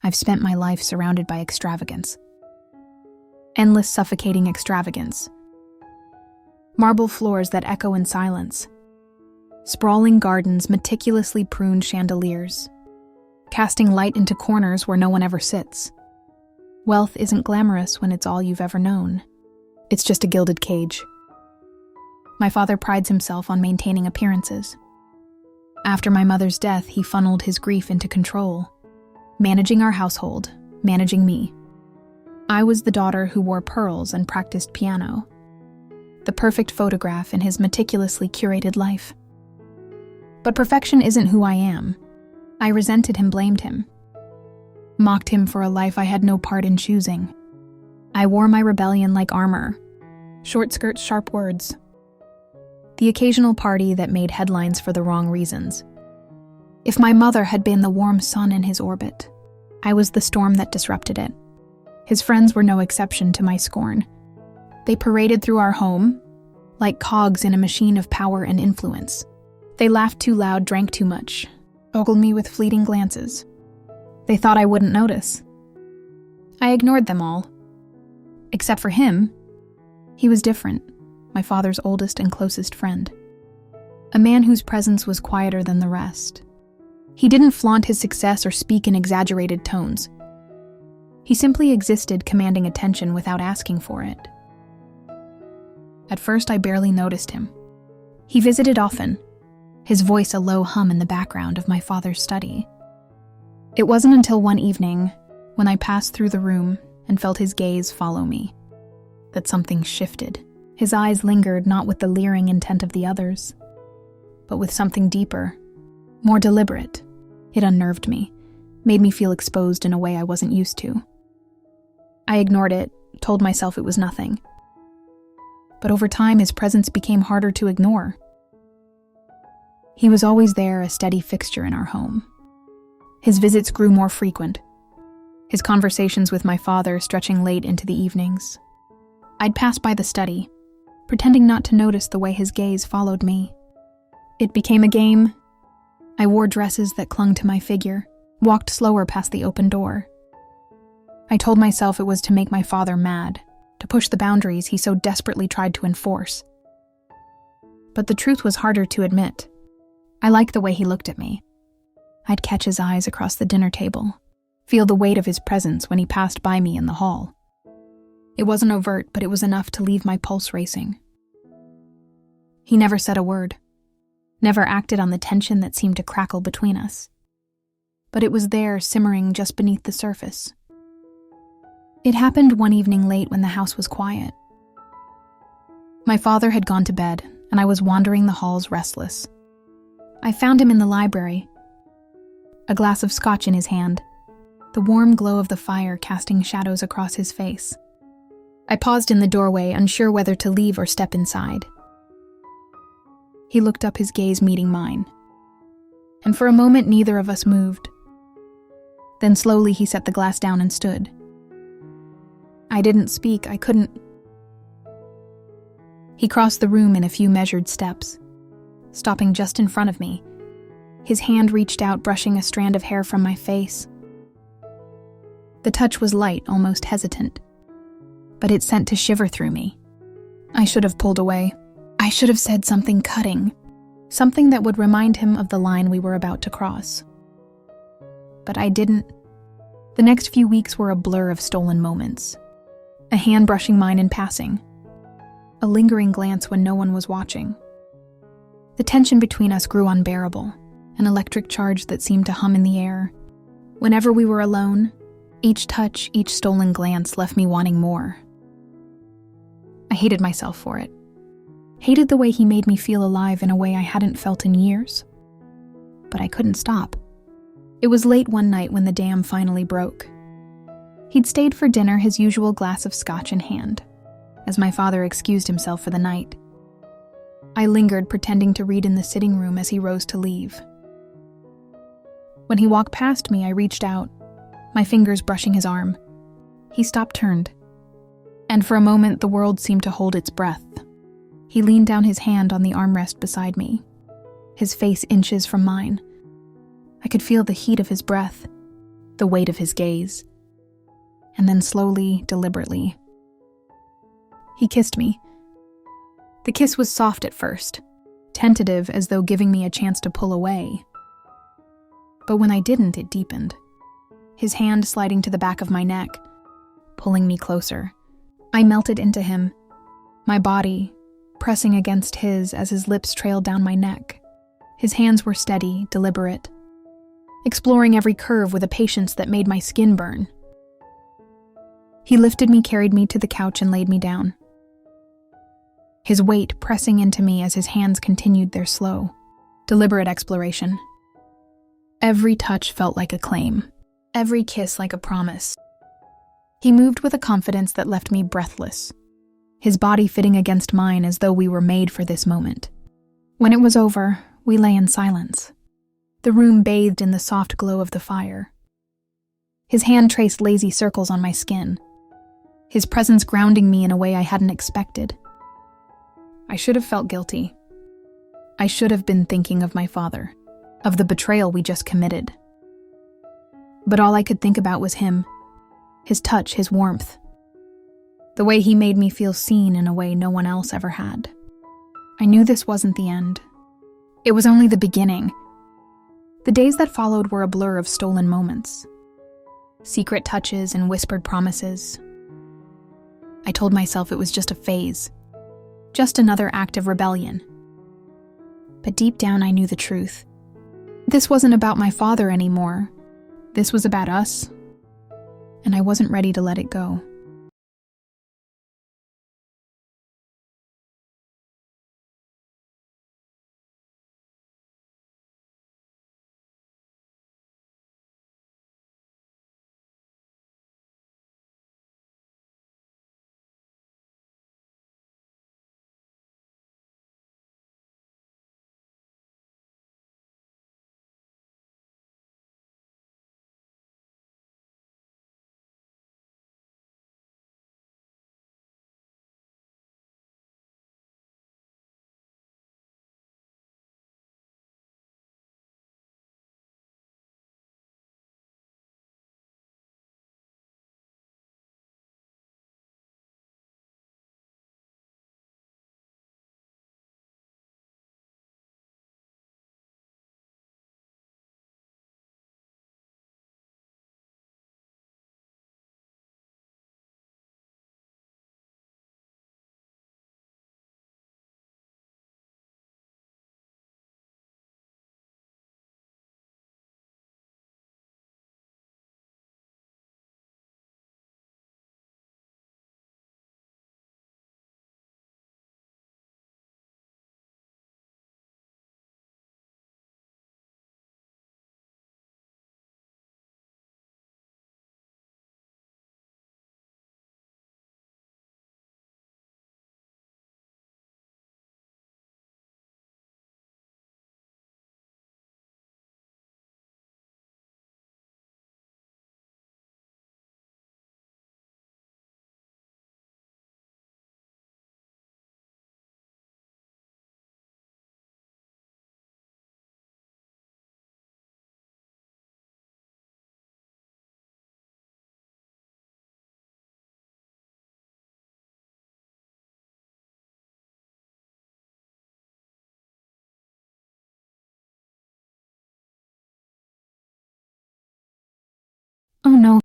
I've spent my life surrounded by extravagance. Endless suffocating extravagance. Marble floors that echo in silence. Sprawling gardens, meticulously pruned chandeliers, casting light into corners where no one ever sits. Wealth isn't glamorous when it's all you've ever known. It's just a gilded cage. My father prides himself on maintaining appearances. After my mother's death, he funneled his grief into control, managing our household, managing me. I was the daughter who wore pearls and practiced piano, the perfect photograph in his meticulously curated life. But perfection isn't who I am. I resented him, blamed him, mocked him for a life I had no part in choosing. I wore my rebellion like armor, short skirts, sharp words. The occasional party that made headlines for the wrong reasons. If my mother had been the warm sun in his orbit, I was the storm that disrupted it. His friends were no exception to my scorn. They paraded through our home like cogs in a machine of power and influence. They laughed too loud, drank too much, ogled me with fleeting glances. They thought I wouldn't notice. I ignored them all. Except for him. He was different, my father's oldest and closest friend. A man whose presence was quieter than the rest. He didn't flaunt his success or speak in exaggerated tones. He simply existed, commanding attention without asking for it. At first, I barely noticed him. He visited often, his voice a low hum in the background of my father's study. It wasn't until one evening, when I passed through the room and felt his gaze follow me, that something shifted. His eyes lingered not with the leering intent of the others, but with something deeper, more deliberate. It unnerved me, made me feel exposed in a way I wasn't used to. I ignored it, told myself it was nothing. But over time, his presence became harder to ignore. He was always there, a steady fixture in our home. His visits grew more frequent, his conversations with my father stretching late into the evenings. I'd pass by the study, pretending not to notice the way his gaze followed me. It became a game. I wore dresses that clung to my figure, walked slower past the open door. I told myself it was to make my father mad, to push the boundaries he so desperately tried to enforce. But the truth was harder to admit. I liked the way he looked at me. I'd catch his eyes across the dinner table, feel the weight of his presence when he passed by me in the hall. It wasn't overt, but it was enough to leave my pulse racing. He never said a word, never acted on the tension that seemed to crackle between us. But it was there, simmering just beneath the surface. It happened one evening late when the house was quiet. My father had gone to bed, and I was wandering the halls restless. I found him in the library, a glass of scotch in his hand, the warm glow of the fire casting shadows across his face. I paused in the doorway, unsure whether to leave or step inside. He looked up, his gaze meeting mine. And for a moment, neither of us moved. Then slowly he set the glass down and stood. I didn't speak, I couldn't. He crossed the room in a few measured steps, stopping just in front of me. His hand reached out, brushing a strand of hair from my face. The touch was light, almost hesitant, but it sent a shiver through me. I should have pulled away. I should have said something cutting, something that would remind him of the line we were about to cross. But I didn't. The next few weeks were a blur of stolen moments. A hand brushing mine in passing. A lingering glance when no one was watching. The tension between us grew unbearable, an electric charge that seemed to hum in the air. Whenever we were alone, each touch, each stolen glance left me wanting more. I hated myself for it. Hated the way he made me feel alive in a way I hadn't felt in years. But I couldn't stop. It was late one night when the dam finally broke. He'd stayed for dinner, his usual glass of scotch in hand, as my father excused himself for the night. I lingered, pretending to read in the sitting room as he rose to leave. When he walked past me, I reached out, my fingers brushing his arm. He stopped, turned, and for a moment the world seemed to hold its breath. He leaned down his hand on the armrest beside me, his face inches from mine. I could feel the heat of his breath, the weight of his gaze. And then slowly, deliberately, he kissed me. The kiss was soft at first, tentative as though giving me a chance to pull away. But when I didn't, it deepened, his hand sliding to the back of my neck, pulling me closer. I melted into him, my body pressing against his as his lips trailed down my neck. His hands were steady, deliberate, exploring every curve with a patience that made my skin burn. He lifted me, carried me to the couch, and laid me down, his weight pressing into me as his hands continued their slow, deliberate exploration. Every touch felt like a claim, every kiss like a promise. He moved with a confidence that left me breathless, his body fitting against mine as though we were made for this moment. When it was over, we lay in silence, the room bathed in the soft glow of the fire. His hand traced lazy circles on my skin, his presence grounding me in a way I hadn't expected. I should have felt guilty. I should have been thinking of my father, of the betrayal we just committed. But all I could think about was him, his touch, his warmth, the way he made me feel seen in a way no one else ever had. I knew this wasn't the end. It was only the beginning. The days that followed were a blur of stolen moments, secret touches and whispered promises. I told myself it was just a phase, just another act of rebellion. But deep down I knew the truth. This wasn't about my father anymore. This was about us, and I wasn't ready to let it go. Oh no,